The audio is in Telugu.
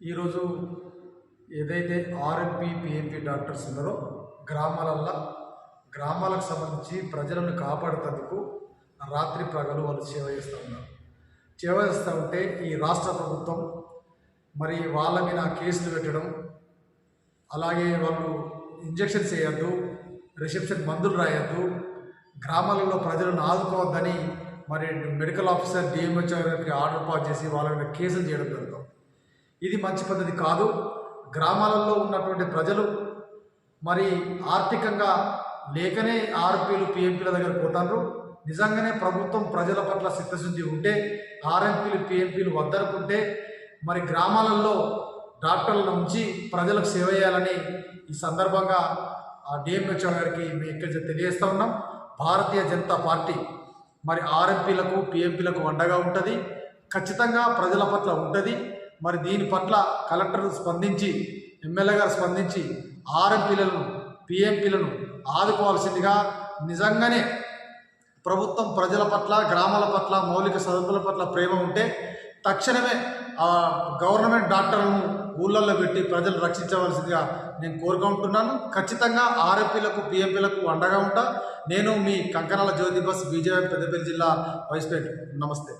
ఈరోజు ఏదైతే ఆర్ఎంపీ పిఎంపీ డాక్టర్స్ ఉన్నారో గ్రామాలకు సంబంధించి ప్రజలను కాపాడుతందుకు రాత్రి పగలు వాళ్ళు సేవ చేస్తూ ఉన్నారు. సేవ చేస్తూ ఉంటే ఈ రాష్ట్ర ప్రభుత్వం మరి వాళ్ళ మీద కేసులు పెట్టడం, అలాగే వాళ్ళు ఇంజక్షన్స్ వేయద్దు, రిసెప్షన్ మందులు రాయద్దు, గ్రామాలలో ప్రజలను ఆదుకోవద్దని మరి మెడికల్ ఆఫీసర్ డిఎంహెచ్ఓ గారికి ఆర్డర్ పాస్ చేసి వాళ్ళ మీద కేసులు చేయడం జరుగుతుంది. ఇది మంచి పద్ధతి కాదు. గ్రామాలలో ఉన్నటువంటి ప్రజలు మరి ఆర్థికంగా లేకనే ఆర్ఎంపీలు పిఎంపీల దగ్గర పోతారు. నిజంగానే ప్రభుత్వం ప్రజల పట్ల చిత్తశుద్ధి ఉంటే ఆర్ఎంపీలు పిఎంపీలు వద్దనుకుంటే మరి గ్రామాలలో డాక్టర్ల నుంచి ప్రజలకు సేవ చేయాలని ఈ సందర్భంగా డిఎంహెచ్ఓ గారికి మేము ఇక్కడ తెలియజేస్తూ ఉన్నాం. భారతీయ జనతా పార్టీ మరి ఆర్ఎంపీలకు పిఎంపీలకు అండగా ఉంటుంది, ఖచ్చితంగా ప్రజల పట్ల ఉంటుంది. మరి దీని పట్ల కలెక్టర్ స్పందించి, ఎమ్మెల్యే గారు స్పందించి ఆర్ఎంపీలను పిఎంపీలను ఆదుకోవాల్సిందిగా, నిజంగానే ప్రభుత్వం ప్రజల పట్ల గ్రామాల పట్ల మౌలిక సదుపాయాల పట్ల ప్రేమ ఉంటే తక్షణమే గవర్నమెంట్ డాక్టర్లను ఊళ్ళల్లో పెట్టి ప్రజలు రక్షించవలసిందిగా నేను కోరుకుంటున్నాను. ఖచ్చితంగా ఆర్ఎంపీలకు పిఎంపీలకు అండగా ఉంటా. నేను మీ కంకణాల జ్యోతి బస్ బీజేపీ పెద్దపల్లి జిల్లా వైస్ ప్రెసిడెంట్. నమస్తే.